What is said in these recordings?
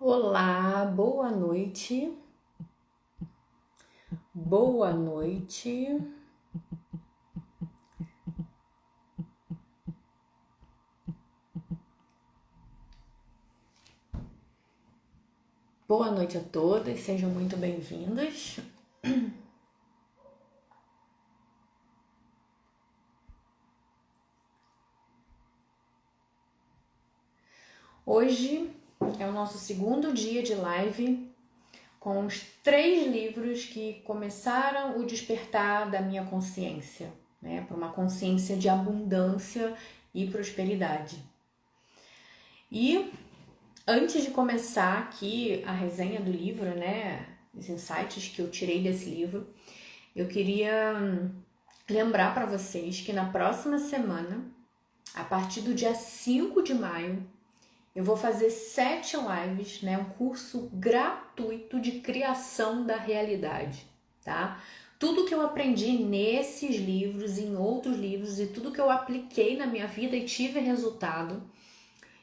Olá, boa noite. Boa noite. Boa noite a todas, sejam muito bem-vindas. Hoje é o nosso segundo dia de live com os 3 livros que começaram o despertar da minha consciência, né, para uma consciência de abundância e prosperidade. E antes de começar aqui a resenha do livro, né, os insights que eu tirei desse livro, eu queria lembrar para vocês que na próxima semana, a partir do dia 5 de maio, eu vou fazer 7 lives, né, um curso gratuito de criação da realidade, tá? Tudo que eu aprendi nesses livros, em outros livros e tudo que eu apliquei na minha vida e tive resultado,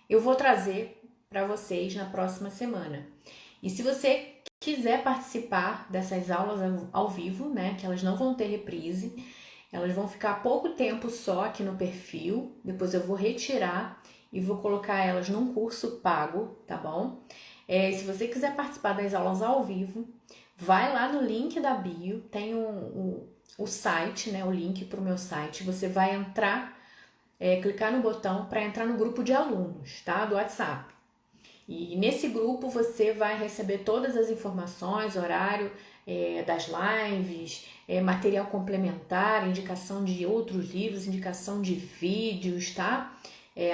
eu vou trazer para vocês na próxima semana. E se você quiser participar dessas aulas ao vivo, né, que elas não vão ter reprise, elas vão ficar pouco tempo só aqui no perfil, depois eu vou retirar e vou colocar elas num curso pago, tá bom? Se você quiser participar das aulas ao vivo, vai lá no link da bio, tem o site, né, o link para o meu site, você vai entrar, clicar no botão para entrar no grupo de alunos, tá, do WhatsApp. E nesse grupo você vai receber todas as informações, horário das lives, material complementar, indicação de outros livros, indicação de vídeos, tá?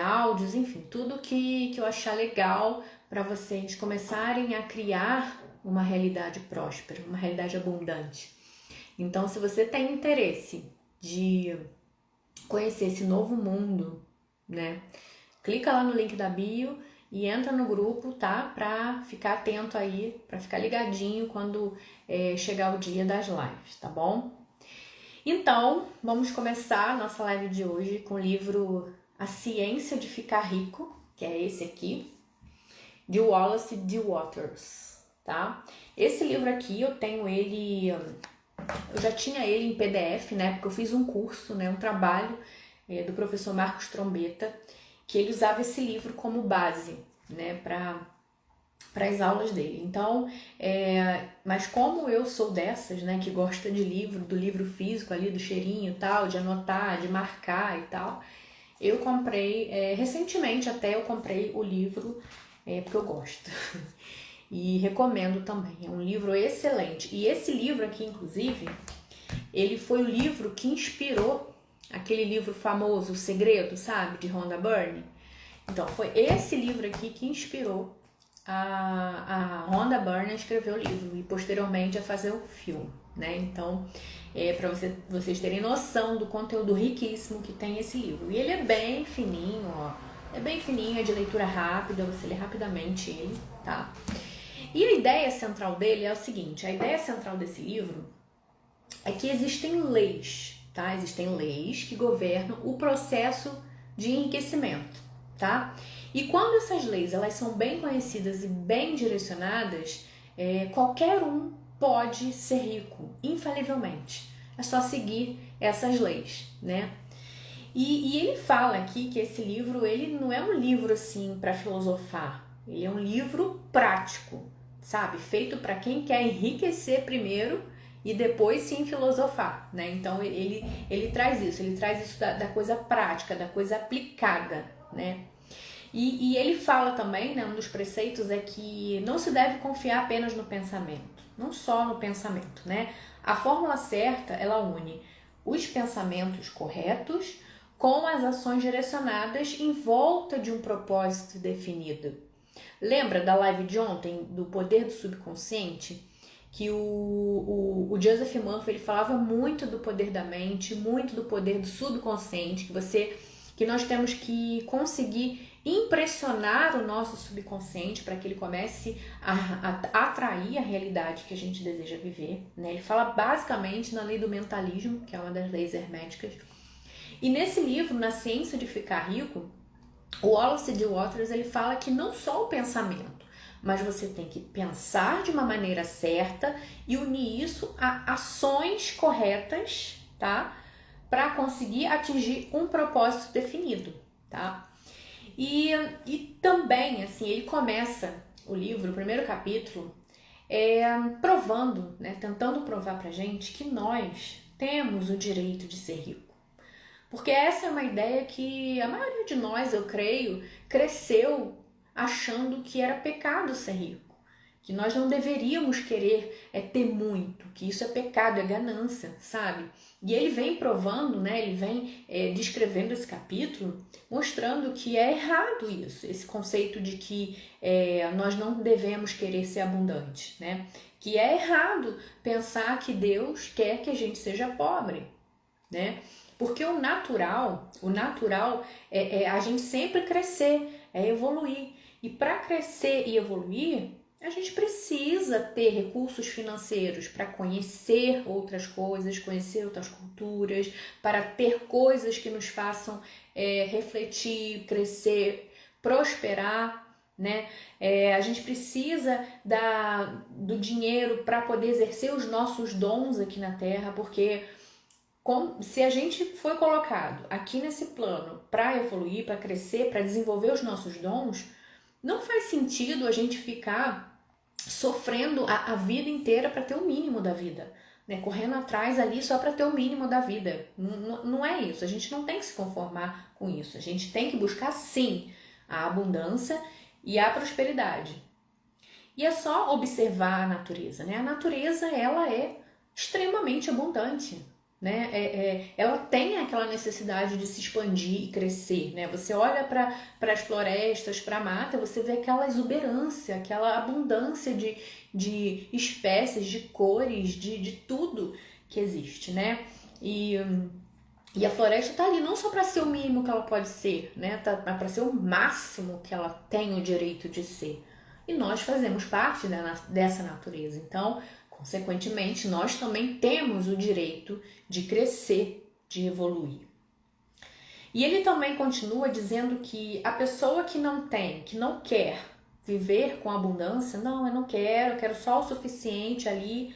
Áudios, enfim, tudo que eu achar legal para vocês começarem a criar uma realidade próspera, uma realidade abundante. Então, se você tem interesse de conhecer esse novo mundo, né? Clica lá no link da bio e entra no grupo, tá? Pra ficar atento aí, pra ficar ligadinho quando chegar o dia das lives, tá bom? Então, vamos começar a nossa live de hoje com o livro A Ciência de Ficar Rico, que é esse aqui, de Wallace D. Waters, tá? Esse livro aqui eu tenho ele, eu já tinha ele em PDF, né? Porque eu fiz um curso, né? Um trabalho do professor Marcos Trombetta, que ele usava esse livro como base, né, para as aulas dele. Então, mas como eu sou dessas, né, que gosta de livro, do livro físico ali, do cheirinho e tal, de anotar, de marcar e tal, eu comprei, recentemente até eu comprei o livro, porque eu gosto. E recomendo também, é um livro excelente. E esse livro aqui, inclusive, ele foi o livro que inspirou aquele livro famoso, O Segredo, sabe? De Rhonda Byrne. Então, foi esse livro aqui que inspirou a Rhonda Byrne a escrever o livro e posteriormente a fazer o filme, né? Então, para vocês terem noção do conteúdo riquíssimo que tem esse livro. E ele é bem fininho, ó. É bem fininho, é de leitura rápida, você lê rapidamente ele, tá? E a ideia central dele é o seguinte, a ideia central desse livro é que existem leis, tá? Existem leis que governam o processo de enriquecimento, tá? E quando essas leis elas são bem conhecidas e bem direcionadas, qualquer um pode ser rico, infalivelmente. É só seguir essas leis, né? E ele fala aqui que esse livro ele não é um livro assim para filosofar, ele é um livro prático, sabe? Feito para quem quer enriquecer primeiro e depois sim filosofar, né? Então ele traz isso da coisa prática, da coisa aplicada, né? E ele fala também, né, um dos preceitos é que não se deve confiar apenas no pensamento, não só no pensamento, né? A fórmula certa, ela une os pensamentos corretos com as ações direcionadas em volta de um propósito definido. Lembra da live de ontem, do poder do subconsciente? Que o Joseph Murphy ele falava muito do poder da mente, muito do poder do subconsciente, que nós temos que conseguir impressionar o nosso subconsciente para que ele comece a atrair a realidade que a gente deseja viver, né? Ele fala basicamente na lei do mentalismo, que é uma das leis herméticas. E nesse livro, Na Ciência de Ficar Rico, o Wallace D. Waters ele fala que não só o pensamento, mas você tem que pensar de uma maneira certa e unir isso a ações corretas, tá? Para conseguir atingir um propósito definido, tá? E também, assim, ele começa o livro, o primeiro capítulo, provando, né, tentando provar pra gente que nós temos o direito de ser rico. Porque essa é uma ideia que a maioria de nós, eu creio, cresceu achando que era pecado ser rico, que nós não deveríamos querer ter muito, que isso é pecado, é ganância, sabe? E ele vem provando, né? Ele vem descrevendo esse capítulo, mostrando que é errado isso, esse conceito de que nós não devemos querer ser abundantes, né? Que é errado pensar que Deus quer que a gente seja pobre, né? Porque o natural é a gente sempre crescer, é evoluir. E para crescer e evoluir, a gente precisa ter recursos financeiros para conhecer outras coisas, conhecer outras culturas, para ter coisas que nos façam refletir, crescer, prosperar, né? A gente precisa do dinheiro para poder exercer os nossos dons aqui na Terra, porque se a gente foi colocado aqui nesse plano para evoluir, para crescer, para desenvolver os nossos dons, não faz sentido a gente ficar sofrendo a vida inteira para ter o mínimo da vida, né? Correndo atrás ali só para ter o mínimo da vida. Não é isso, a gente não tem que se conformar com isso. A gente tem que buscar sim a abundância e a prosperidade. E é só observar a natureza, né? A natureza, ela é extremamente abundante, né? Ela tem aquela necessidade de se expandir e crescer, né? Você olha para as florestas, para a mata, você vê aquela exuberância, aquela abundância de espécies, de cores, de tudo que existe, né? E a floresta está ali não só para ser o mínimo que ela pode ser, né? Mas para ser o máximo que ela tem o direito de ser. E nós fazemos parte dessa natureza. Então, consequentemente, nós também temos o direito de crescer, de evoluir. E ele também continua dizendo que a pessoa que não tem, que não quer viver com abundância, não, eu quero só o suficiente ali,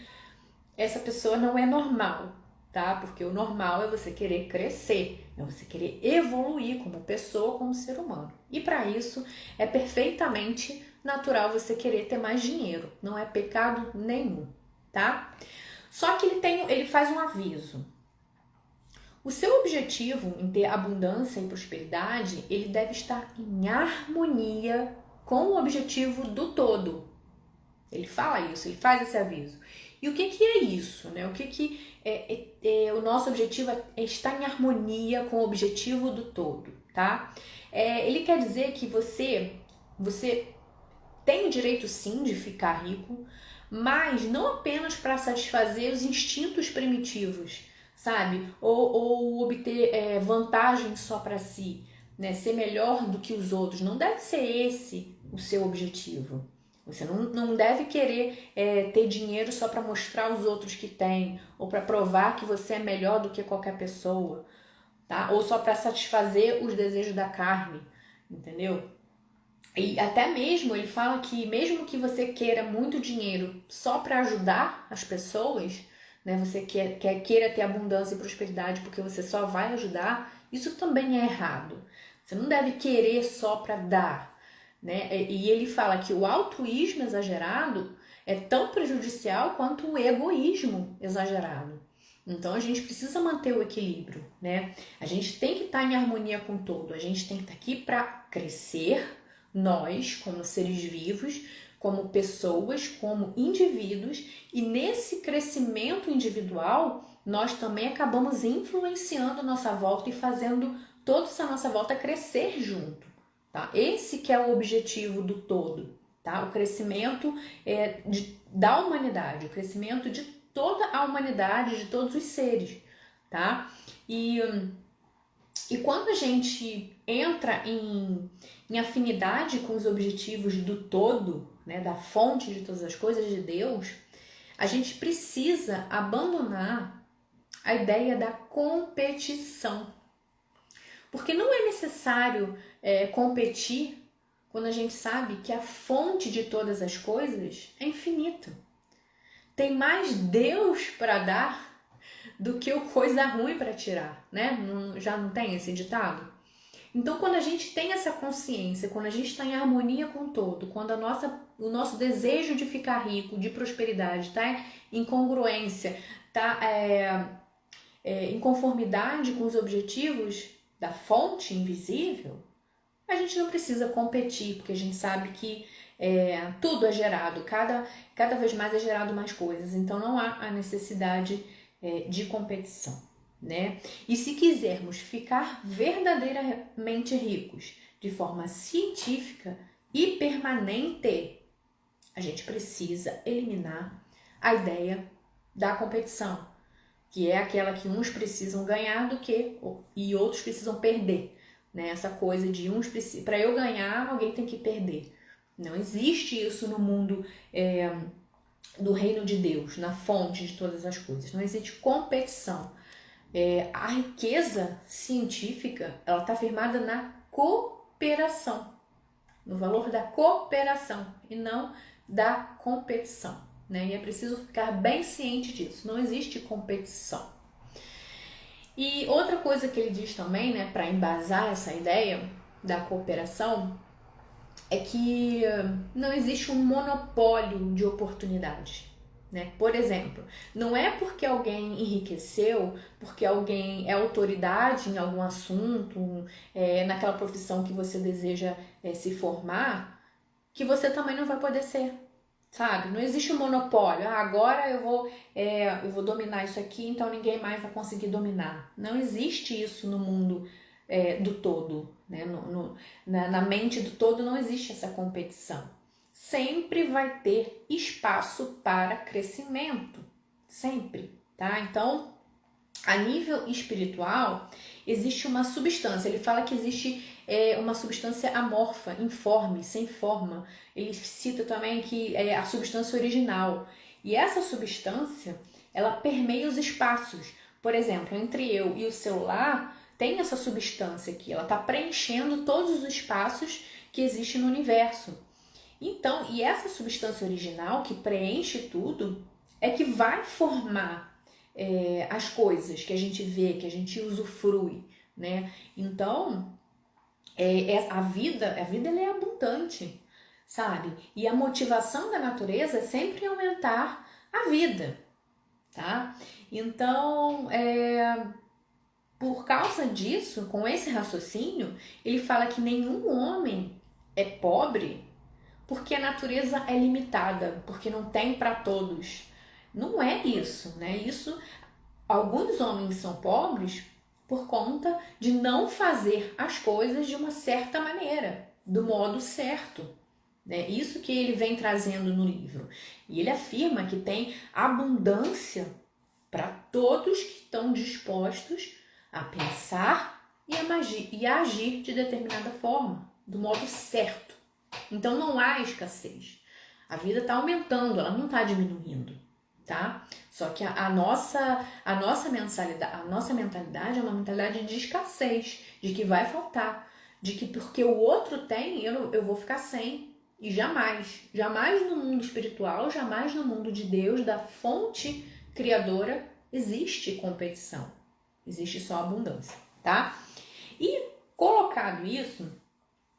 essa pessoa não é normal, tá? Porque o normal é você querer crescer, é você querer evoluir como pessoa, como ser humano. E para isso é perfeitamente natural você querer ter mais dinheiro, não é pecado nenhum, tá? Só que ele faz um aviso. O seu objetivo em ter abundância e prosperidade, ele deve estar em harmonia com o objetivo do todo. Ele fala isso, ele faz esse aviso. E o que é isso, né? O que o nosso objetivo é estar em harmonia com o objetivo do todo, tá? Ele quer dizer que você tem o direito sim de ficar rico, mas não apenas para satisfazer os instintos primitivos, sabe? Ou obter vantagem só para si, né? Ser melhor do que os outros. Não deve ser esse o seu objetivo. Você não deve querer ter dinheiro só para mostrar aos outros que tem, ou para provar que você é melhor do que qualquer pessoa, tá? Ou só para satisfazer os desejos da carne, entendeu? E até mesmo ele fala que mesmo que você queira muito dinheiro só para ajudar as pessoas, né? Você queira ter abundância e prosperidade porque você só vai ajudar, isso também é errado. Você não deve querer só para dar, né? E ele fala que o altruísmo exagerado é tão prejudicial quanto o egoísmo exagerado. Então a gente precisa manter o equilíbrio, né? A gente tem que estar em harmonia com o todo, a gente tem que estar aqui para crescer, nós como seres vivos, como pessoas, como indivíduos, e nesse crescimento individual nós também acabamos influenciando a nossa volta e fazendo toda essa nossa volta crescer junto. Tá? Esse que é o objetivo do todo, tá? O crescimento da humanidade, o crescimento de toda a humanidade, de todos os seres, tá? E quando a gente entra em afinidade com os objetivos do todo, né, da fonte de todas as coisas, de Deus, a gente precisa abandonar a ideia da competição. Porque não é necessário competir quando a gente sabe que a fonte de todas as coisas é infinito. Tem mais Deus para dar do que o coisa ruim para tirar, né? Já não tem esse ditado? Então, quando a gente tem essa consciência, quando a gente está em harmonia com o todo, quando o nosso desejo de ficar rico, de prosperidade, está em congruência, está em conformidade com os objetivos da fonte invisível, a gente não precisa competir, porque a gente sabe que tudo é gerado, cada vez mais é gerado mais coisas, então não há a necessidade de competição, né? E se quisermos ficar verdadeiramente ricos de forma científica e permanente, a gente precisa eliminar a ideia da competição, que é aquela que uns precisam ganhar e outros precisam perder, né? Essa coisa de para eu ganhar, alguém tem que perder. Não existe isso no mundo do reino de Deus, na fonte de todas as coisas. Não existe competição. A riqueza científica, ela está firmada na cooperação, no valor da cooperação e não da competição, né? E é preciso ficar bem ciente disso. Não existe competição. E outra coisa que ele diz também, né, para embasar essa ideia da cooperação, é que não existe um monopólio de oportunidades, né? Por exemplo, não é porque alguém enriqueceu, porque alguém é autoridade em algum assunto, naquela profissão que você deseja se formar, que você também não vai poder ser, sabe? Não existe um monopólio. Agora eu vou dominar isso aqui, então ninguém mais vai conseguir dominar. Não existe isso no mundo do todo, né? Na mente do todo não existe essa competição. Sempre vai ter espaço para crescimento, sempre, tá? Então, a nível espiritual, existe uma substância. Ele fala que existe uma substância amorfa, informe, sem forma. Ele cita também que é a substância original. E essa substância, ela permeia os espaços. Por exemplo, entre eu e o celular, tem essa substância aqui. Ela está preenchendo todos os espaços que existem no universo. Então, e essa substância original que preenche tudo é que vai formar as coisas que a gente vê, que a gente usufrui, né? Então, a vida ela é abundante, sabe? E a motivação da natureza é sempre aumentar a vida, tá? Então, por causa disso, com esse raciocínio, ele fala que nenhum homem é pobre porque a natureza é limitada, porque não tem para todos. Não é isso, né? Alguns homens são pobres por conta de não fazer as coisas de uma certa maneira, do modo certo. Né? Isso que ele vem trazendo no livro. E ele afirma que tem abundância para todos que estão dispostos a pensar e a agir de determinada forma, do modo certo. Então não há escassez. A vida está aumentando, ela não está diminuindo, tá? Só que a nossa mentalidade é uma mentalidade de escassez, de que vai faltar, de que porque o outro tem, eu vou ficar sem. E jamais no mundo espiritual, jamais no mundo de Deus, da fonte criadora, existe competição. Existe só abundância, tá? E colocado isso,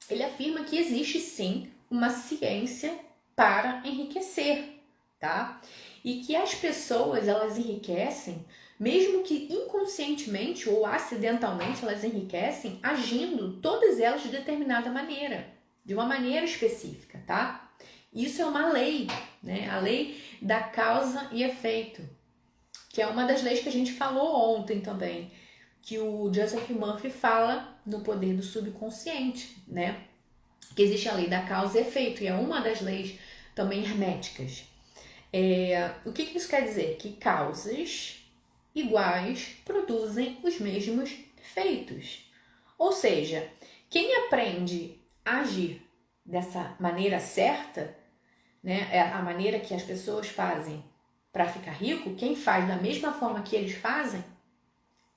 ele afirma que existe sim uma ciência para enriquecer, tá? E que as pessoas, elas enriquecem, mesmo que inconscientemente ou acidentalmente elas enriquecem, agindo todas elas de determinada maneira, de uma maneira específica, tá? Isso é uma lei, né? A lei da causa e efeito, que é uma das leis que a gente falou ontem também, que o Joseph Murphy fala no Poder do Subconsciente, né? Que existe a lei da causa e efeito, e é uma das leis também herméticas. O que isso quer dizer? Que causas iguais produzem os mesmos efeitos. Ou seja, quem aprende a agir dessa maneira certa, né, a maneira que as pessoas fazem para ficar rico, quem faz da mesma forma que eles fazem,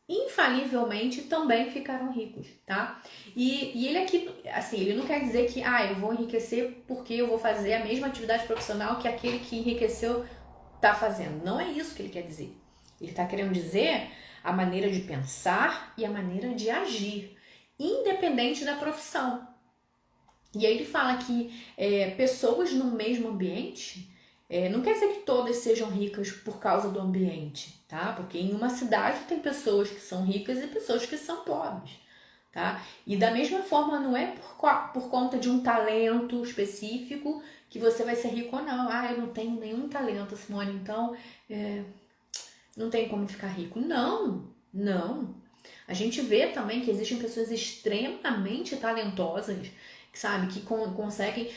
infalivelmente também ficarão ricos, tá? E ele aqui, assim, ele não quer dizer que, eu vou enriquecer porque eu vou fazer a mesma atividade profissional que aquele que enriqueceu tá fazendo. Não é isso que ele quer dizer. Ele está querendo dizer a maneira de pensar e a maneira de agir, independente da profissão. E aí ele fala que pessoas no mesmo ambiente, não quer dizer que todas sejam ricas por causa do ambiente, tá? Porque em uma cidade tem pessoas que são ricas e pessoas que são pobres, tá? E da mesma forma não é por conta de um talento específico que você vai ser rico ou não. Eu não tenho nenhum talento, Simone, então não tem como ficar rico. Não, não. A gente vê também que existem pessoas extremamente talentosas, sabe, que conseguem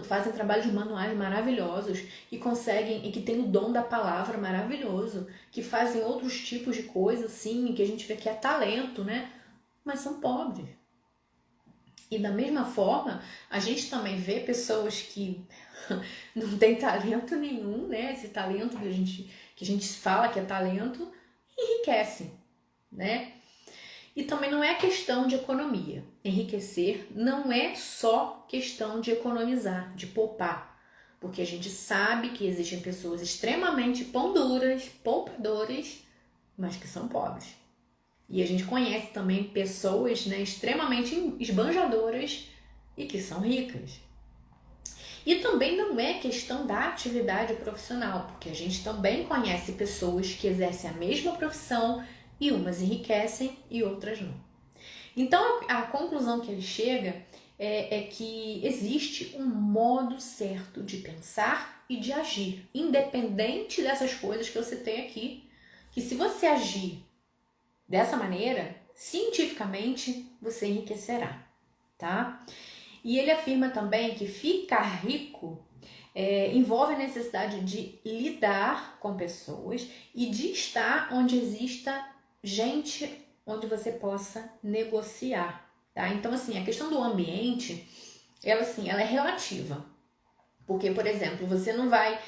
fazem trabalhos manuais maravilhosos, que conseguem e que têm o dom da palavra maravilhoso, que fazem outros tipos de coisas, sim, que a gente vê que é talento, né? Mas são pobres. E da mesma forma, a gente também vê pessoas que não têm talento nenhum, né? Esse talento que a gente fala que é talento, enriquecem, né? E também não é questão de economia. Enriquecer não é só questão de economizar, de poupar. Porque a gente sabe que existem pessoas extremamente poupadoras, mas que são pobres. E a gente conhece também pessoas, né, extremamente esbanjadoras e que são ricas. E também não é questão da atividade profissional, porque a gente também conhece pessoas que exercem a mesma profissão e umas enriquecem e outras não. Então a conclusão que ele chega é que existe um modo certo de pensar e de agir, independente dessas coisas que eu citei aqui, que se você agir dessa maneira, cientificamente você enriquecerá, tá? E ele afirma também que ficar rico envolve a necessidade de lidar com pessoas e de estar onde exista gente onde você possa negociar, tá? Então, assim, a questão do ambiente, ela é relativa. Porque, por exemplo, você não vai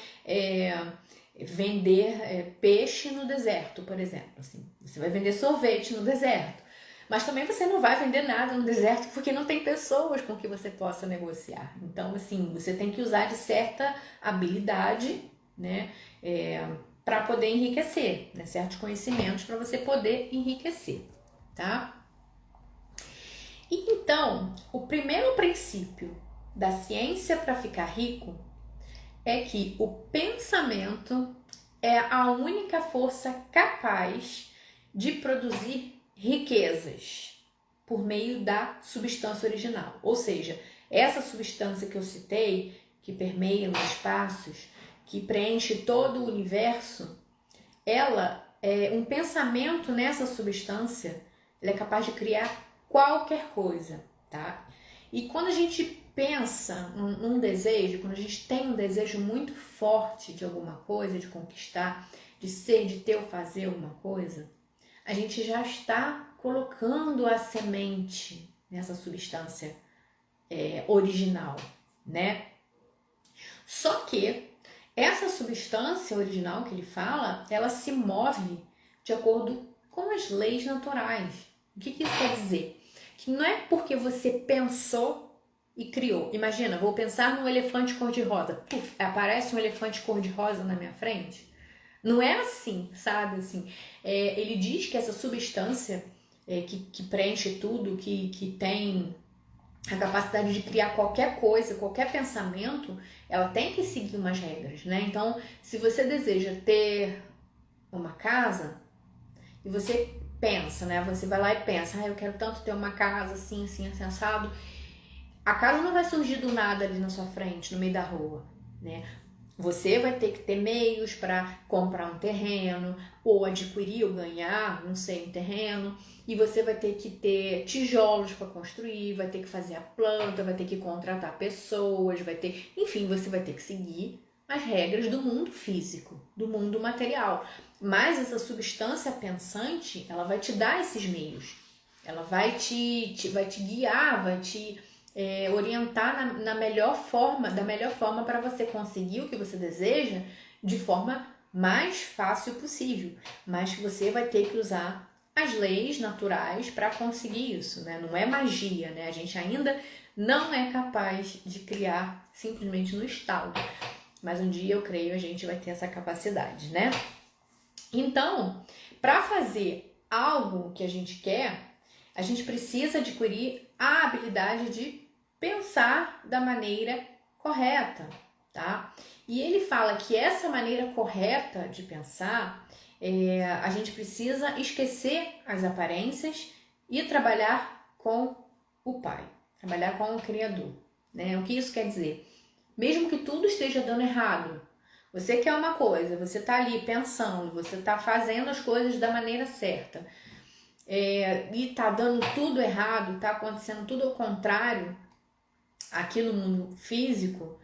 vender peixe no deserto, por exemplo. Assim, você vai vender sorvete no deserto. Mas também você não vai vender nada no deserto porque não tem pessoas com que você possa negociar. Então, assim, você tem que usar de certa habilidade, né, para poder enriquecer, né, certos conhecimentos para você poder enriquecer, tá? E então, o primeiro princípio da ciência para ficar rico é que o pensamento é a única força capaz de produzir riquezas por meio da substância original. Ou seja, essa substância que eu citei, que permeia os espaços, que preenche todo o universo, ela é um pensamento nessa substância, ela é capaz de criar qualquer coisa, tá? E quando a gente pensa num desejo, quando a gente tem um desejo muito forte de alguma coisa, de conquistar, de ser, de ter ou fazer alguma coisa, a gente já está colocando a semente nessa substância original, né? Só que essa substância original que ele fala, ela se move de acordo com as leis naturais. O que isso quer dizer? Que não é porque você pensou e criou. Imagina, vou pensar num elefante cor-de-rosa. Aparece um elefante cor-de-rosa na minha frente. Não é assim, sabe? Assim, ele diz que essa substância que preenche tudo, que tem a capacidade de criar qualquer coisa, qualquer pensamento, ela tem que seguir umas regras, né? Então, se você deseja ter uma casa e você pensa, né? Você vai lá e pensa, eu quero tanto ter uma casa assim, assim, assim, assado. A casa não vai surgir do nada ali na sua frente, no meio da rua, né? Você vai ter que ter meios para comprar um terreno ou adquirir ou ganhar, não sei, um terreno. E você vai ter que ter tijolos para construir, vai ter que fazer a planta, vai ter que contratar pessoas, enfim, você vai ter que seguir as regras do mundo físico, do mundo material. Mas essa substância pensante, ela vai te dar esses meios. Ela vai te guiar, vai te orientar da melhor forma para você conseguir o que você deseja de forma mais fácil possível, mas que você vai ter que usar as leis naturais para conseguir isso, né? Não é magia, né? A gente ainda não é capaz de criar simplesmente no estalo. Mas um dia eu creio a gente vai ter essa capacidade, né? Então, para fazer algo que a gente quer, a gente precisa adquirir a habilidade de pensar da maneira correta, tá? E ele fala que essa maneira correta de pensar, a gente precisa esquecer as aparências e trabalhar com o Pai, trabalhar com o Criador, né? O que isso quer dizer? Mesmo que tudo esteja dando errado, você quer uma coisa, você tá ali pensando, você tá fazendo as coisas da maneira certa, e tá dando tudo errado, tá acontecendo tudo ao contrário aqui no mundo físico,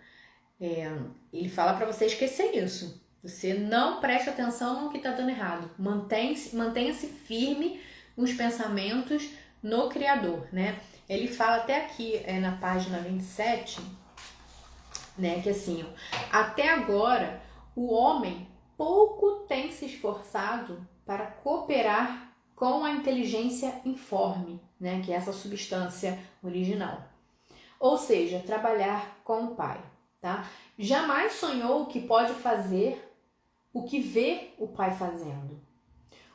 ele fala para você esquecer isso. Você não preste atenção no que tá dando errado. Mantenha-se firme nos pensamentos no Criador, né? Ele fala até aqui, na página 27, né, que assim, até agora o homem pouco tem se esforçado para cooperar com a inteligência informe, né, que é essa substância original. Ou seja, trabalhar com o Pai, tá? Jamais sonhou que pode fazer o que vê o Pai fazendo.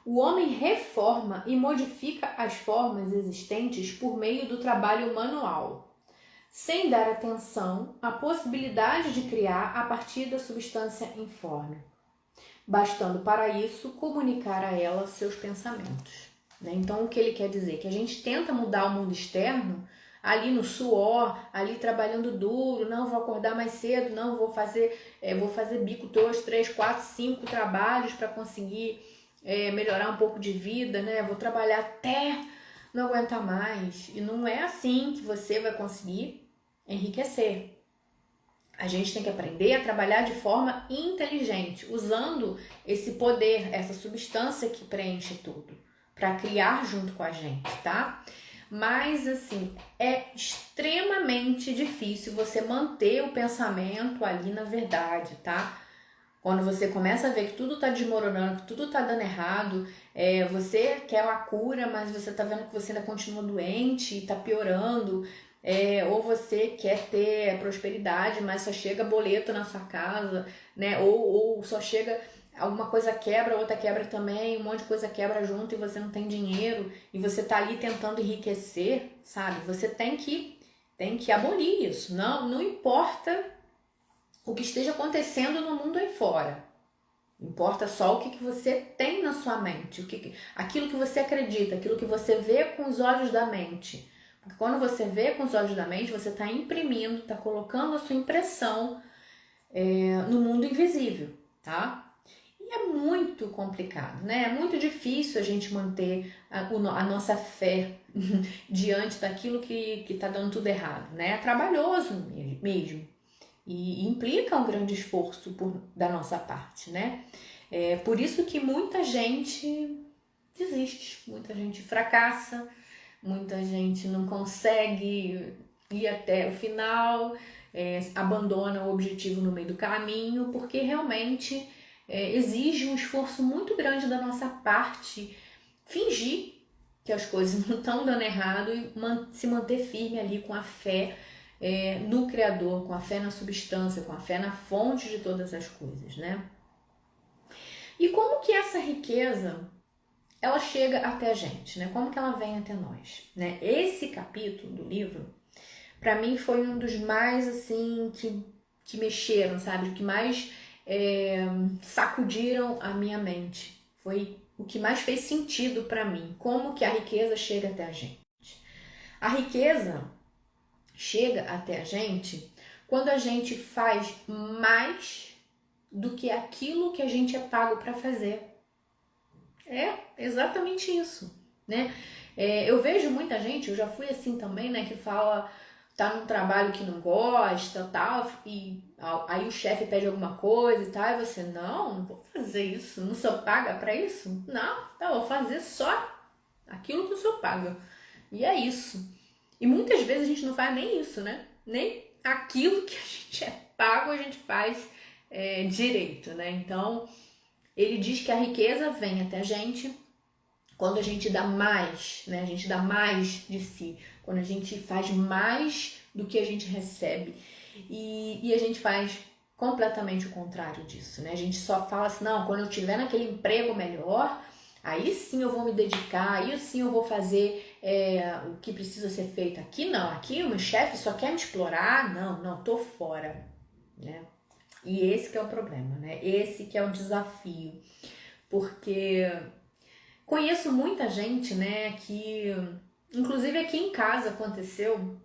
O homem reforma e modifica as formas existentes por meio do trabalho manual, sem dar atenção à possibilidade de criar a partir da substância informe, bastando para isso comunicar a ela seus pensamentos, né? Então, o que ele quer dizer? Que a gente tenta mudar o mundo externo ali no suor, ali trabalhando duro, não vou acordar mais cedo, não vou fazer bico 2, 3, 4, 5 trabalhos para conseguir melhorar um pouco de vida, né? Vou trabalhar até não aguentar mais. E não é assim que você vai conseguir enriquecer. A gente tem que aprender a trabalhar de forma inteligente, usando esse poder, essa substância que preenche tudo, para criar junto com a gente, tá? Mas assim, é extremamente difícil você manter o pensamento ali na verdade, tá? Quando você começa a ver que tudo tá desmoronando, que tudo tá dando errado, você quer uma cura, mas você tá vendo que você ainda continua doente e tá piorando, ou você quer ter prosperidade, mas só chega boleto na sua casa, né? Ou só chega alguma coisa quebra, outra quebra também, um monte de coisa quebra junto e você não tem dinheiro e você tá ali tentando enriquecer, sabe? Você tem que abolir isso. Não importa o que esteja acontecendo no mundo aí fora. Importa só o que você tem na sua mente, aquilo que você acredita, aquilo que você vê com os olhos da mente. Porque quando você vê com os olhos da mente, você está imprimindo, está colocando a sua impressão no mundo invisível, tá? E é muito complicado, né? É muito difícil a gente manter a nossa fé diante daquilo que está dando tudo errado, né? É trabalhoso mesmo. E implica um grande esforço da nossa parte, né? Por isso que muita gente desiste, muita gente fracassa, muita gente não consegue ir até o final, abandona o objetivo no meio do caminho, porque realmente exige um esforço muito grande da nossa parte fingir que as coisas não estão dando errado e se manter firme ali com a fé no Criador, com a fé na substância, com a fé na fonte de todas as coisas, né? E como que essa riqueza ela chega até a gente, né? Como que ela vem até nós, né? Esse capítulo do livro, para mim, foi um dos mais, assim, que mexeram, sabe? O que mais sacudiram a minha mente. Foi o que mais fez sentido para mim. Como que a riqueza chega até a gente. A riqueza chega até a gente quando a gente faz mais do que aquilo que a gente é pago para fazer. É exatamente isso, né? Eu vejo muita gente, eu já fui assim também, né, que fala, tá num trabalho que não gosta, tal, e aí o chefe pede alguma coisa e tal, e você, não vou fazer isso, não sou paga para isso? Não, eu vou fazer só aquilo que o senhor paga. E é isso. E muitas vezes a gente não faz nem isso, né? Nem aquilo que a gente é pago a gente faz direito, né? Então, ele diz que a riqueza vem até a gente quando a gente dá mais, né? A gente dá mais de si, quando a gente faz mais do que a gente recebe. E a gente faz completamente o contrário disso, né? A gente só fala assim, não, quando eu estiver naquele emprego melhor, aí sim eu vou me dedicar, aí sim eu vou fazer o que precisa ser feito. Aqui não, aqui o meu chefe só quer me explorar, não, tô fora, né? E esse que é o problema, né? Esse que é o desafio, porque conheço muita gente, né, que inclusive aqui em casa aconteceu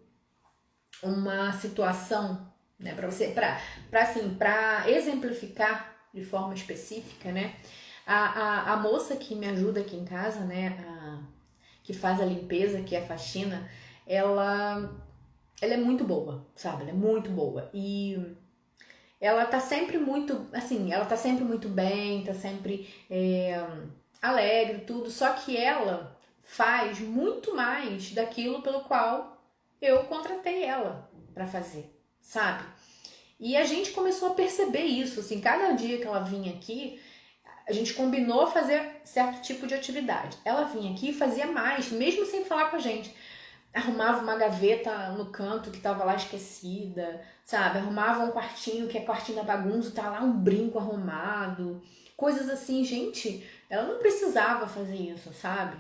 uma situação, né, para exemplificar de forma específica, né, a moça que me ajuda aqui em casa, né, que faz a limpeza, que é a faxina, ela é muito boa, sabe, ela é muito boa, e ela tá sempre muito, assim, ela tá sempre muito bem, tá sempre alegre, tudo, só que ela faz muito mais daquilo pelo qual eu contratei ela para fazer, sabe? E a gente começou a perceber isso, assim, cada dia que ela vinha aqui, a gente combinou fazer certo tipo de atividade. Ela vinha aqui e fazia mais, mesmo sem falar com a gente. Arrumava uma gaveta no canto que tava lá esquecida, sabe? Arrumava um quartinho que é quartinho da bagunça, tá lá um brinco arrumado. Coisas assim, gente, ela não precisava fazer isso, sabe?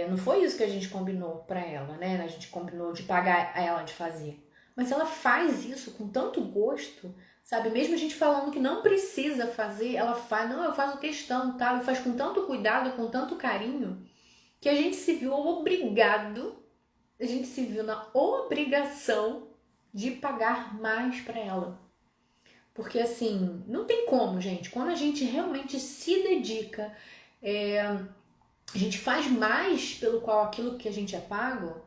Não foi isso que a gente combinou pra ela, né? A gente combinou de pagar ela de fazer. Mas ela faz isso com tanto gosto, sabe? Mesmo a gente falando que não precisa fazer, ela faz, não, eu faço questão, tá? E faz com tanto cuidado, com tanto carinho, que a gente se viu obrigado, a gente se viu na obrigação de pagar mais para ela. Porque assim, não tem como, gente. Quando a gente realmente se dedica, a gente faz mais pelo qual aquilo que a gente é pago,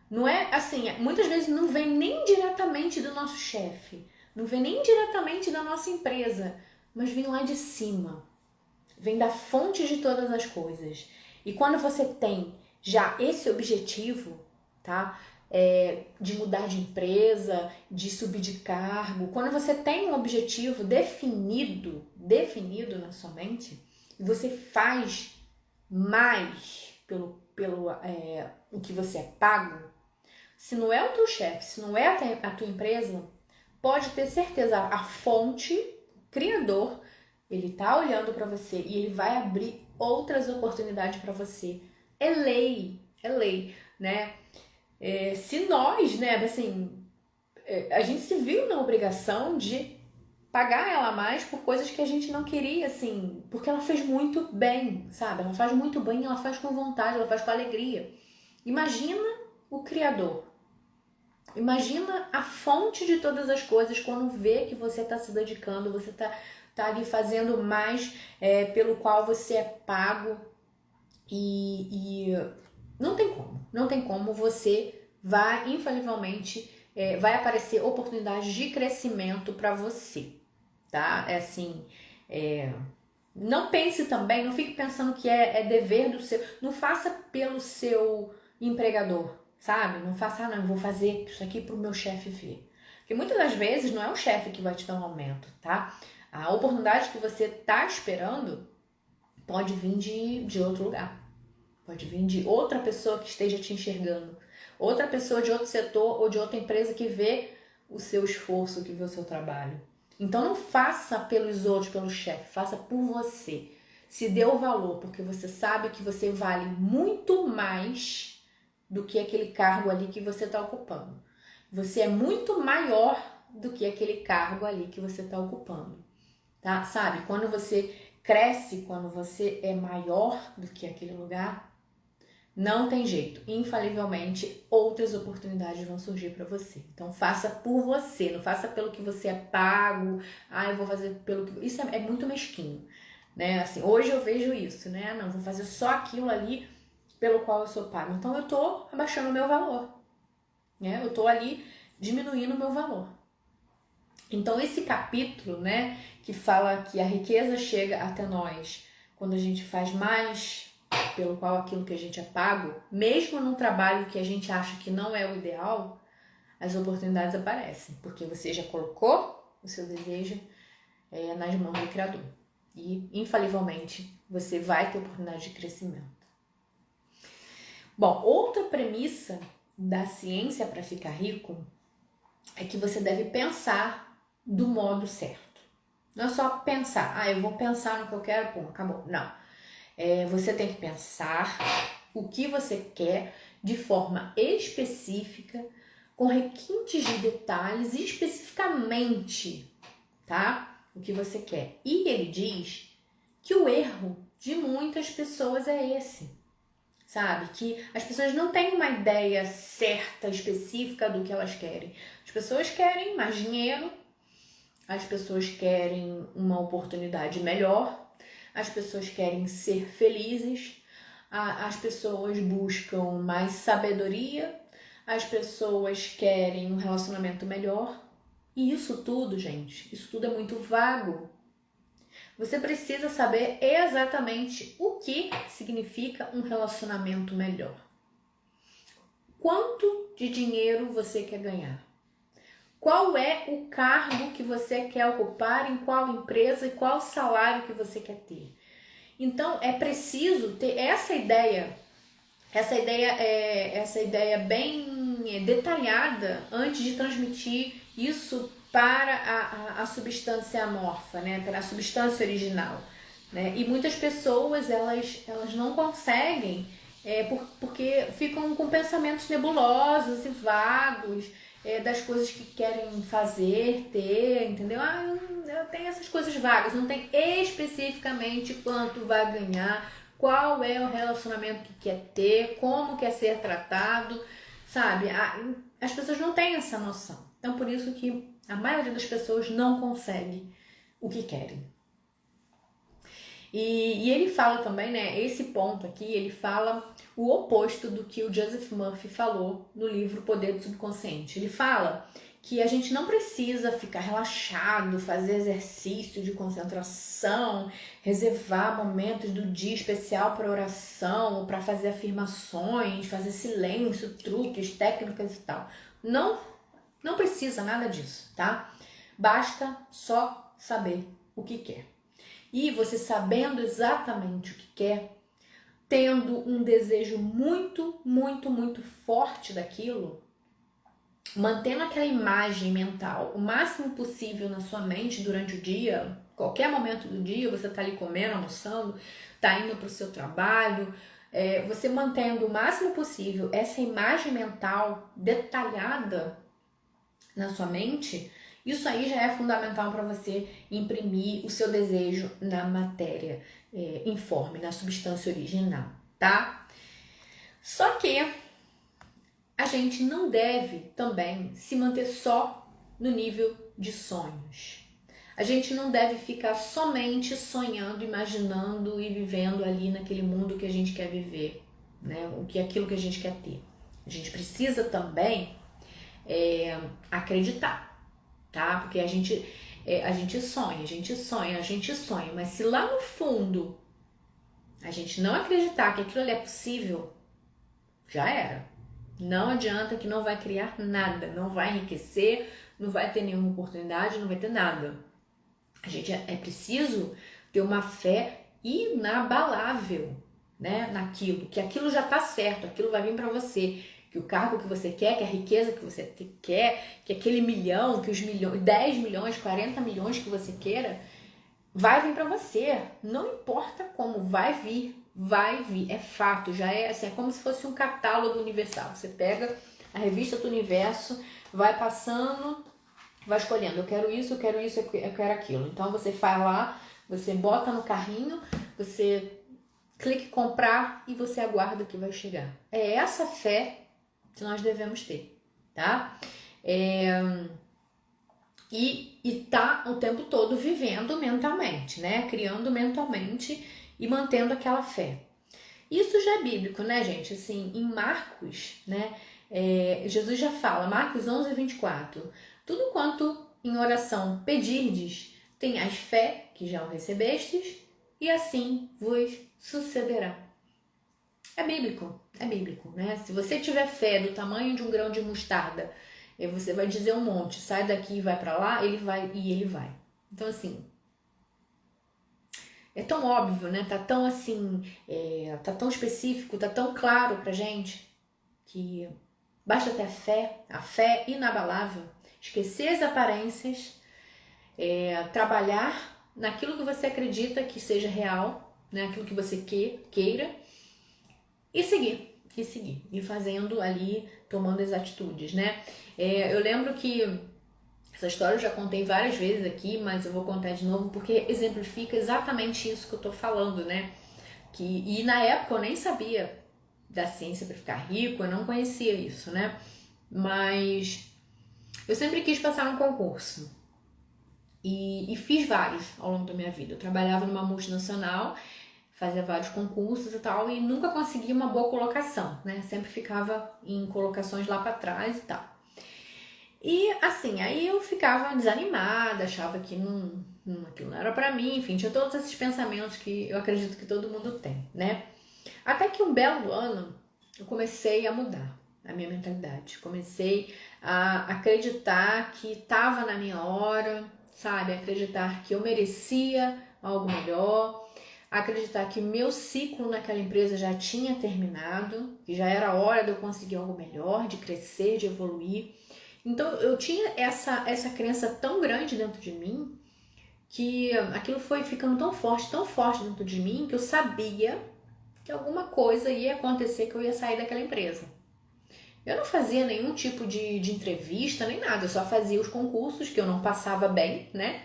não é assim, muitas vezes não vem nem diretamente do nosso chefe, não vem nem diretamente da nossa empresa, mas vem lá de cima, vem da fonte de todas as coisas. E quando você tem já esse objetivo, tá? De mudar de empresa, de subir de cargo, quando você tem um objetivo definido na sua mente, e você faz mais pelo o que você é pago, se não é o teu chefe, se não é a tua empresa, pode ter certeza, a fonte, o criador, ele tá olhando para você e ele vai abrir outras oportunidades para você. É lei, né? Se nós, né, assim, a gente se viu na obrigação de pagar ela mais por coisas que a gente não queria, assim, porque ela fez muito bem, sabe? Ela faz muito bem, ela faz com vontade, ela faz com alegria. Imagina o Criador. Imagina a fonte de todas as coisas quando vê que você está se dedicando, você tá ali fazendo mais pelo qual você é pago e não tem como você vai infalivelmente vai aparecer oportunidades de crescimento para você, tá? Não pense também, não fique pensando que é dever do seu, não faça pelo seu empregador, sabe? Não faça, não, eu vou fazer isso aqui pro meu chefe ver. Porque muitas das vezes não é o chefe que vai te dar um aumento, tá? A oportunidade que você tá esperando pode vir de outro lugar. Pode vir de outra pessoa que esteja te enxergando. Outra pessoa de outro setor ou de outra empresa que vê o seu esforço, que vê o seu trabalho. Então não faça pelos outros, pelo chefe, faça por você. Se dê o valor, porque você sabe que você vale muito mais do que aquele cargo ali que você está ocupando. Você é muito maior do que aquele cargo ali que você está ocupando. Tá? Sabe? Quando você cresce, quando você é maior do que aquele lugar, não tem jeito. Infalivelmente, outras oportunidades vão surgir para você. Então, faça por você. Não faça pelo que você é pago. Eu vou fazer pelo que... Isso é muito mesquinho, né? Assim, hoje eu vejo isso, né? Não, vou fazer só aquilo ali pelo qual eu sou pago. Então, eu tô abaixando o meu valor, né? Eu tô ali diminuindo o meu valor. Então, esse capítulo, né, que fala que a riqueza chega até nós quando a gente faz mais pelo qual aquilo que a gente é pago, mesmo num trabalho que a gente acha que não é o ideal, as oportunidades aparecem, porque você já colocou o seu desejo nas mãos do Criador. E, infalivelmente, você vai ter oportunidade de crescimento. Bom, outra premissa da ciência para ficar rico é que você deve pensar do modo certo. Não é só pensar, eu vou pensar no que eu quero, pô, acabou. Não. Você tem que pensar o que você quer de forma específica, com requintes de detalhes, especificamente, tá? O que você quer. E ele diz que o erro de muitas pessoas é esse, sabe? Que as pessoas não têm uma ideia certa, específica do que elas querem. As pessoas querem mais dinheiro, as pessoas querem uma oportunidade melhor, as pessoas querem ser felizes, as pessoas buscam mais sabedoria, as pessoas querem um relacionamento melhor. E isso tudo, gente, isso tudo é muito vago. Você precisa saber exatamente o que significa um relacionamento melhor. Quanto de dinheiro você quer ganhar? Qual é o cargo que você quer ocupar, em qual empresa e qual salário que você quer ter? Então, é preciso ter essa ideia bem detalhada antes de transmitir isso para a substância amorfa, né? Para a substância original. Né? E muitas pessoas, elas não conseguem, porque ficam com pensamentos nebulosos e vagos, das coisas que querem fazer, ter, entendeu? Eu tenho essas coisas vagas, não tem especificamente quanto vai ganhar, qual é o relacionamento que quer ter, como quer ser tratado, sabe? As pessoas não têm essa noção. Então, por isso que a maioria das pessoas não consegue o que querem. E ele fala também, né, esse ponto aqui, ele fala o oposto do que o Joseph Murphy falou no livro Poder do Subconsciente. Ele fala que a gente não precisa ficar relaxado, fazer exercício de concentração, reservar momentos do dia especial para oração, para fazer afirmações, fazer silêncio, truques, técnicas e tal. Não precisa nada disso, tá? Basta só saber o que quer. E você sabendo exatamente o que quer, tendo um desejo muito, muito, muito forte daquilo, mantendo aquela imagem mental o máximo possível na sua mente durante o dia, qualquer momento do dia, você tá ali comendo, almoçando, tá indo pro seu trabalho, você mantendo o máximo possível essa imagem mental detalhada na sua mente, isso aí já é fundamental para você imprimir o seu desejo na matéria informe, na substância original, tá? Só que a gente não deve também se manter só no nível de sonhos. A gente não deve ficar somente sonhando, imaginando e vivendo ali naquele mundo que a gente quer viver, né? Aquilo que a gente quer ter. A gente precisa também acreditar, tá? Porque a gente sonha, mas se lá no fundo a gente não acreditar que aquilo ali é possível, já era. Não adianta, que não vai criar nada, não vai enriquecer, não vai ter nenhuma oportunidade, não vai ter nada. A gente é preciso ter uma fé inabalável, né, naquilo, que aquilo já tá certo, aquilo vai vir para você, que o cargo que você quer, que a riqueza que você quer, que aquele milhão, que os milhões, 10 milhões, 40 milhões que você queira, vai vir para você. Não importa como, vai vir, é fato, já é assim, é como se fosse um catálogo universal. Você pega a revista do universo, vai passando, vai escolhendo, eu quero isso, eu quero aquilo. Então você vai lá, você bota no carrinho, você clica em comprar e você aguarda que vai chegar. É essa fé que nós devemos ter, tá? E tá o tempo todo vivendo mentalmente, né? Criando mentalmente e mantendo aquela fé. Isso já é bíblico, né, gente? Assim, em Marcos, né? Jesus já fala, Marcos 11:24. Tudo quanto em oração pedirdes, tenhais fé que já o recebestes, e assim vos sucederá. É bíblico, né? Se você tiver fé do tamanho de um grão de mostarda, você vai dizer um monte, sai daqui e vai para lá, ele vai. Então, assim, é tão óbvio, né? Tá tão assim, tá tão específico, tá tão claro pra gente que basta ter a fé inabalável, esquecer as aparências, trabalhar naquilo que você acredita que seja real, né? Aquilo que você queira e seguir, e fazendo ali, tomando as atitudes, né? Eu lembro que essa história eu já contei várias vezes aqui, mas eu vou contar de novo porque exemplifica exatamente isso que eu tô falando, né? E na época eu nem sabia da ciência para ficar rico, eu não conhecia isso, né? Mas eu sempre quis passar num concurso e fiz vários ao longo da minha vida. Eu trabalhava numa multinacional, fazia vários concursos e tal, e nunca conseguia uma boa colocação, né? Sempre ficava em colocações lá para trás e tal. E assim, aí eu ficava desanimada, achava que aquilo não era pra mim, enfim, tinha todos esses pensamentos que eu acredito que todo mundo tem, né? Até que um belo ano eu comecei a mudar a minha mentalidade, comecei a acreditar que estava na minha hora, sabe? Acreditar que eu merecia algo melhor, acreditar que meu ciclo naquela empresa já tinha terminado, que já era hora de eu conseguir algo melhor, de crescer, de evoluir. Então eu tinha essa crença tão grande dentro de mim que aquilo foi ficando tão forte dentro de mim que eu sabia que alguma coisa ia acontecer, que eu ia sair daquela empresa. Eu não fazia nenhum tipo de entrevista nem nada, eu só fazia os concursos que eu não passava bem, né?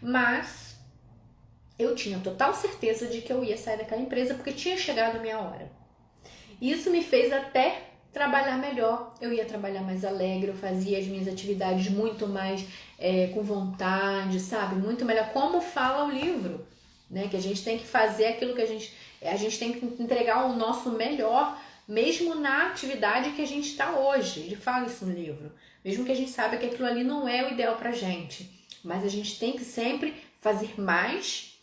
Mas eu tinha total certeza de que eu ia sair daquela empresa porque tinha chegado a minha hora. Isso me fez até trabalhar melhor, eu ia trabalhar mais alegre, eu fazia as minhas atividades muito mais com vontade, sabe? Muito melhor, como fala o livro, né? Que a gente tem que fazer aquilo que a gente tem que entregar o nosso melhor, mesmo na atividade que a gente está hoje. Ele fala isso no livro. Mesmo que a gente saiba que aquilo ali não é o ideal pra gente, mas a gente tem que sempre fazer mais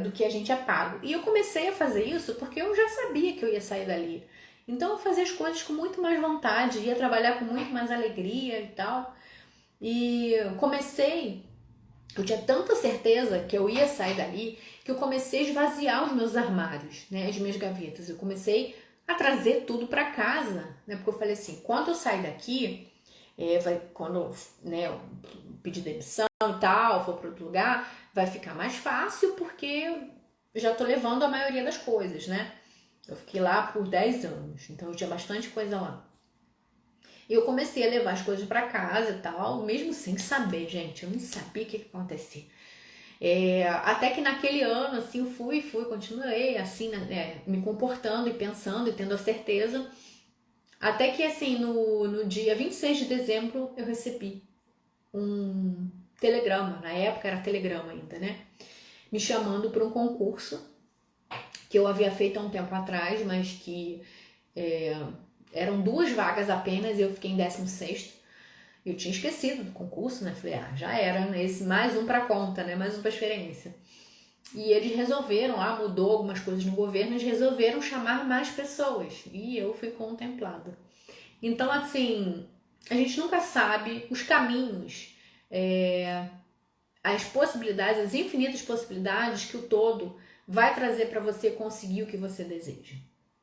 do que a gente é pago. E eu comecei a fazer isso porque eu já sabia que eu ia sair dali. Então eu fazia as coisas com muito mais vontade, ia trabalhar com muito mais alegria e tal. E eu tinha tanta certeza que eu ia sair dali, que eu comecei a esvaziar os meus armários, né, as minhas gavetas. Eu comecei a trazer tudo para casa, né, porque eu falei assim, quando eu sair daqui, quando eu pedir demissão e tal, for para outro lugar, vai ficar mais fácil porque eu já tô levando a maioria das coisas, né? Eu fiquei lá por 10 anos, então eu tinha bastante coisa lá. E eu comecei a levar as coisas para casa e tal, mesmo sem saber, gente. Eu não sabia o que ia acontecer. Até que naquele ano, assim, eu fui, continuei, assim, né, me comportando e pensando e tendo a certeza. Até que, assim, no dia 26 de dezembro, eu recebi um telegrama. Na época era telegrama ainda, né? Me chamando para um concurso que eu havia feito há um tempo atrás, mas que eram 2 vagas apenas e eu fiquei em 16º. Eu tinha esquecido do concurso, né? Falei, já era, né? Esse mais um pra conta, né? Mais um pra experiência. E eles resolveram, mudou algumas coisas no governo, eles resolveram chamar mais pessoas. E eu fui contemplada. Então, assim, a gente nunca sabe os caminhos, as possibilidades, as infinitas possibilidades que o todo vai trazer para você conseguir o que você deseja.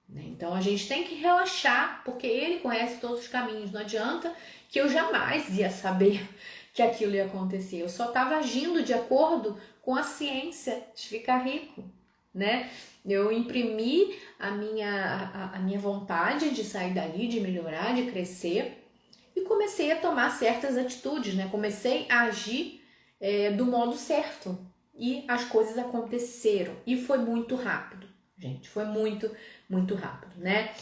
Então a gente tem que relaxar, porque ele conhece todos os caminhos. Não adianta que eu jamais ia saber que aquilo ia acontecer. Eu só estava agindo de acordo com a ciência de ficar rico, né? Eu imprimi a minha vontade de sair dali, de melhorar, de crescer e comecei a tomar certas atitudes, né? Comecei a agir do modo certo e as coisas aconteceram e foi muito rápido, gente. Foi muito, muito rápido, né?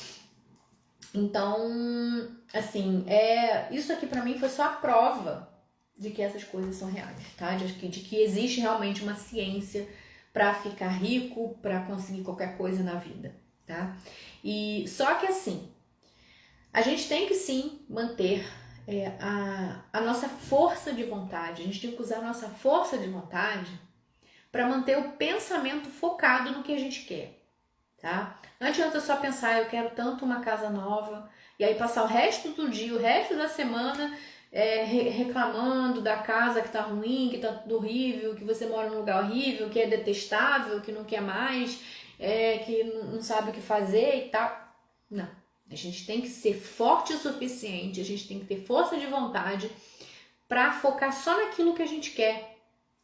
Então, assim, isso aqui pra mim foi só a prova de que essas coisas são reais, tá? De que existe realmente uma ciência para ficar rico, para conseguir qualquer coisa na vida, tá? E só que assim, a gente tem que sim manter a nossa força de vontade, a gente tem que usar a nossa força de vontade para manter o pensamento focado no que a gente quer, tá? Não adianta só pensar, eu quero tanto uma casa nova, e aí passar o resto do dia, o resto da semana reclamando da casa que tá ruim, que tá tudo horrível, que você mora num lugar horrível, que é detestável, que não quer mais, que não sabe o que fazer e tal. Não. A gente tem que ser forte o suficiente, a gente tem que ter força de vontade para focar só naquilo que a gente quer,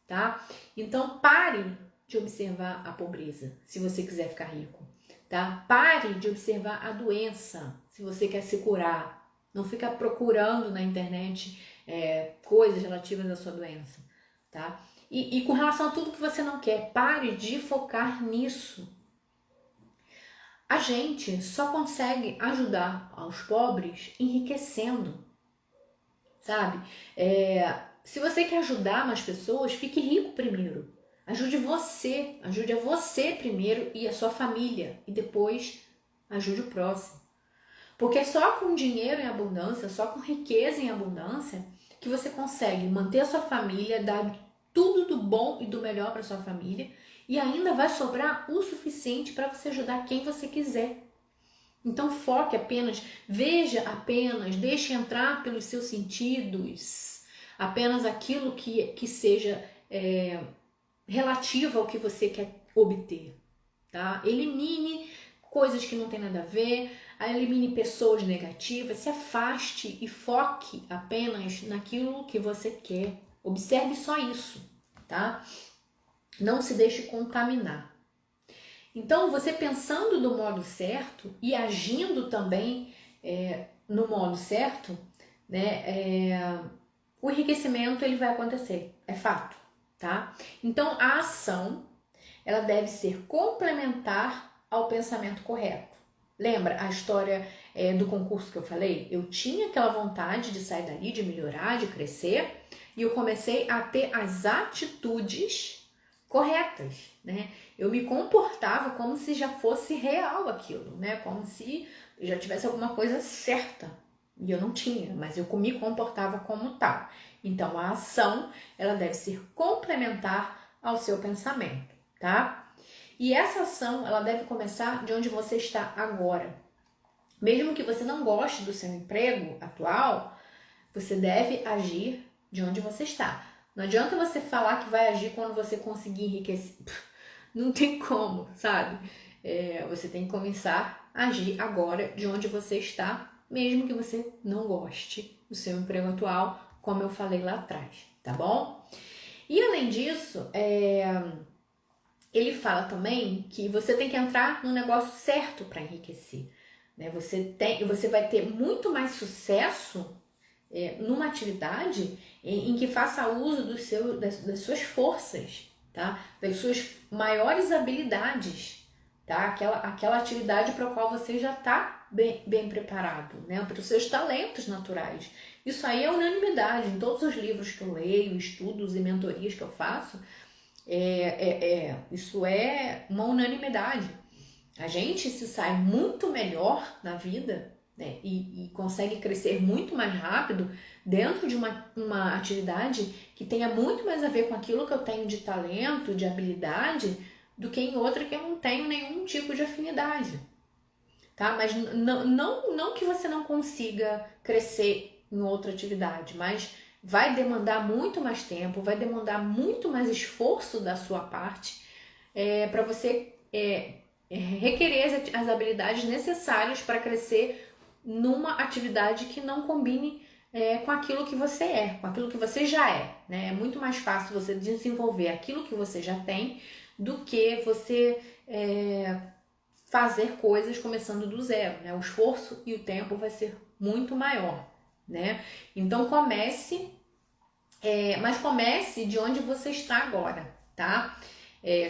tá? Então pare de observar a pobreza, se você quiser ficar rico, tá? Pare de observar a doença, se você quer se curar. Não fica procurando na internet coisas relativas à sua doença, tá? E com relação a tudo que você não quer, pare de focar nisso. A gente só consegue ajudar aos pobres enriquecendo, sabe? Se você quer ajudar mais pessoas, fique rico primeiro. Ajude a você primeiro e a sua família. E depois ajude o próximo. Porque é só com dinheiro em abundância, só com riqueza em abundância, que você consegue manter a sua família, dar tudo do bom e do melhor para sua família e ainda vai sobrar o suficiente para você ajudar quem você quiser. Então foque apenas, veja apenas, deixe entrar pelos seus sentidos apenas aquilo que seja relativo ao que você quer obter, tá? Elimine coisas que não tem nada a ver, elimine pessoas negativas, se afaste e foque apenas naquilo que você quer. Observe só isso, tá? Não se deixe contaminar. Então, você pensando do modo certo e agindo também no modo certo, né, o enriquecimento ele vai acontecer, é fato, tá? Então, a ação ela deve ser complementar ao pensamento correto. Lembra a história do concurso que eu falei? Eu tinha aquela vontade de sair dali, de melhorar, de crescer, e eu comecei a ter as atitudes corretas, né? Eu me comportava como se já fosse real aquilo, né? Como se já tivesse alguma coisa certa. E eu não tinha, mas eu me comportava como tal. Então, a ação, ela deve ser complementar ao seu pensamento, tá? E essa ação, ela deve começar de onde você está agora. Mesmo que você não goste do seu emprego atual, você deve agir de onde você está. Não adianta você falar que vai agir quando você conseguir enriquecer. Não tem como, sabe? Você tem que começar a agir agora de onde você está, mesmo que você não goste do seu emprego atual, como eu falei lá atrás, tá bom? E além disso, ele fala também que você tem que entrar no negócio certo para enriquecer, né? Você vai ter muito mais sucesso numa atividade em que faça uso das suas forças, tá? Das suas maiores habilidades, tá? Aquela atividade para a qual você já está bem preparado, né? Para os seus talentos naturais. Isso aí é unanimidade em todos os livros que eu leio, estudos e mentorias que eu faço. Isso é uma unanimidade. A gente se sai muito melhor na vida, né, e consegue crescer muito mais rápido dentro de uma atividade que tenha muito mais a ver com aquilo que eu tenho de talento, de habilidade, do que em outra que eu não tenho nenhum tipo de afinidade. Tá? Mas não que você não consiga crescer em outra atividade, mas vai demandar muito mais tempo, vai demandar muito mais esforço da sua parte para você requerer as habilidades necessárias para crescer numa atividade que não combine com aquilo que você com aquilo que você já é, né? É muito mais fácil você desenvolver aquilo que você já tem do que você fazer coisas começando do zero, né? O esforço e o tempo vai ser muito maior, né? Então mas comece de onde você está agora, tá?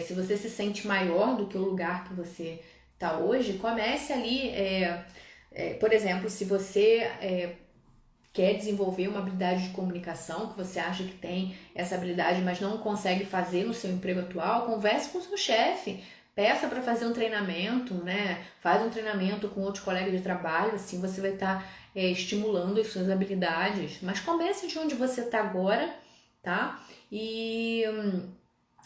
Se você se sente maior do que o lugar que você está hoje, comece ali, por exemplo, se você quer desenvolver uma habilidade de comunicação, que você acha que tem essa habilidade, mas não consegue fazer no seu emprego atual, converse com o seu chefe, peça para fazer um treinamento, né? Faz um treinamento com outros colegas de trabalho, assim você vai estar estimulando as suas habilidades. Mas comece de onde você está agora, tá? E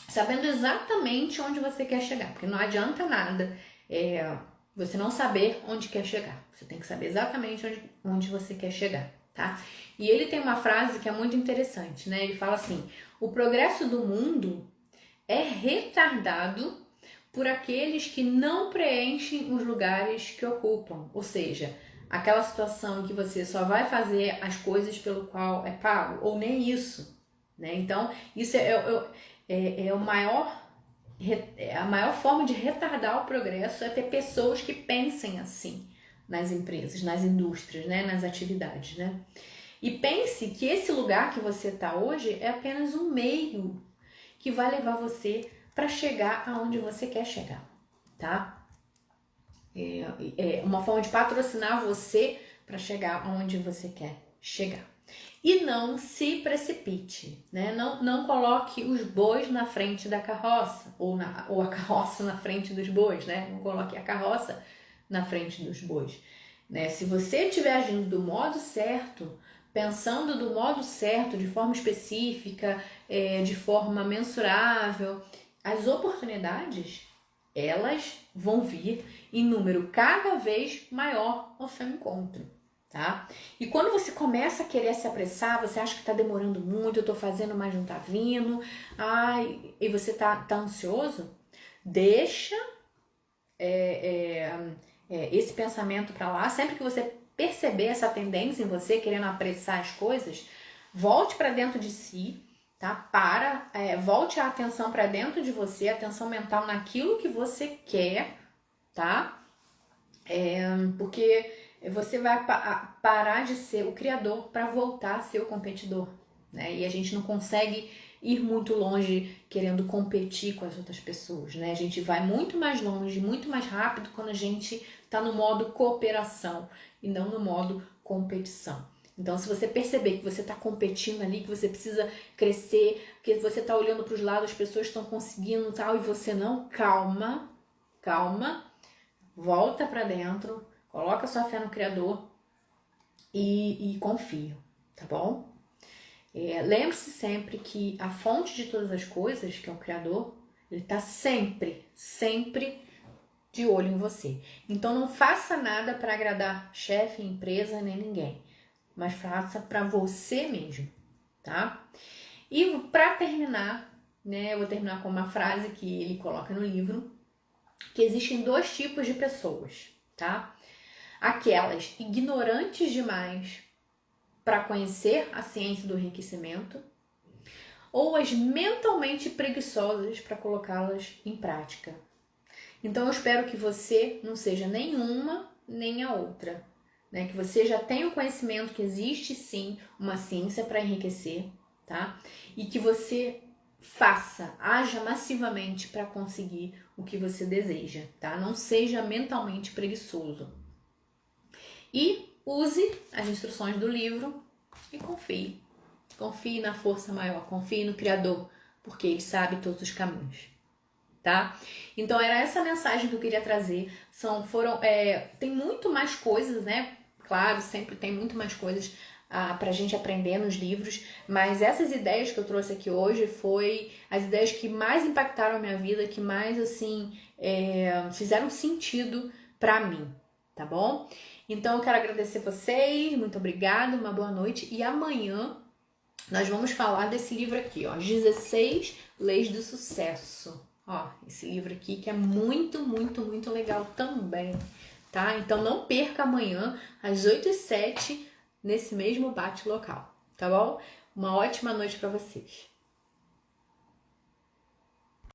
sabendo exatamente onde você quer chegar, porque não adianta nada você não saber onde quer chegar. Você tem que saber exatamente onde você quer chegar, tá? E ele tem uma frase que é muito interessante, né? Ele fala assim: o progresso do mundo é retardado por aqueles que não preenchem os lugares que ocupam. Ou seja, aquela situação em que você só vai fazer as coisas pelo qual é pago, ou nem isso, né? Então, isso é o maior, a maior forma de retardar o progresso, é ter pessoas que pensem assim nas empresas, nas indústrias, né? Nas atividades, né? E pense que esse lugar que você está hoje é apenas um meio que vai levar você para chegar aonde você quer chegar, tá? É uma forma de patrocinar você para chegar aonde você quer chegar. E não se precipite, né? Não coloque os bois na frente da carroça, ou a carroça na frente dos bois, né? Não coloque a carroça na frente dos bois, né? Se você estiver agindo do modo certo, pensando do modo certo, de forma específica, de forma mensurável, as oportunidades, elas vão vir em número cada vez maior ao seu encontro, tá? E quando você começa a querer se apressar, você acha que tá demorando muito, eu tô fazendo, mas não tá vindo, e você tá ansioso, deixa esse pensamento para lá. Sempre que você perceber essa tendência em você, querendo apressar as coisas, volte para dentro de si, tá? Volte a atenção para dentro de você, atenção mental naquilo que você quer, tá? Porque você vai parar de ser o criador para voltar a ser o competidor, né? E a gente não consegue ir muito longe querendo competir com as outras pessoas, né? A gente vai muito mais longe, muito mais rápido quando a gente tá no modo cooperação e não no modo competição. Então, se você perceber que você está competindo ali, que você precisa crescer, que você está olhando para os lados, as pessoas estão conseguindo tal e você não, calma, volta para dentro, coloca sua fé no Criador e confia, tá bom? Lembre-se sempre que a fonte de todas as coisas, que é o Criador, ele está sempre de olho em você. Então não faça nada para agradar chefe, empresa, nem ninguém, mas faça para você mesmo, tá? E para terminar, né, eu vou terminar com uma frase que ele coloca no livro, que existem 2 tipos de pessoas, tá? Aquelas ignorantes demais para conhecer a ciência do enriquecimento, ou as mentalmente preguiçosas para colocá-las em prática. Então eu espero que você não seja nenhuma nem a outra, né? Que você já tenha o conhecimento que existe sim uma ciência para enriquecer, tá? E que você haja massivamente para conseguir o que você deseja, tá? Não seja mentalmente preguiçoso. E use as instruções do livro e confie. Confie na força maior, confie no Criador, porque Ele sabe todos os caminhos, tá? Então era essa mensagem que eu queria trazer. Tem muito mais coisas, né? Claro, sempre tem muito mais coisas pra gente aprender nos livros, mas essas ideias que eu trouxe aqui hoje foi as ideias que mais impactaram a minha vida, que mais, assim, fizeram sentido pra mim, tá bom? Então eu quero agradecer vocês, muito obrigada, uma boa noite, e amanhã nós vamos falar desse livro aqui, ó, 16 Leis do Sucesso. Ó, esse livro aqui que é muito, muito, muito legal também, tá? Então não perca amanhã, às 8h07, nesse mesmo bate local, tá bom? Uma ótima noite para vocês.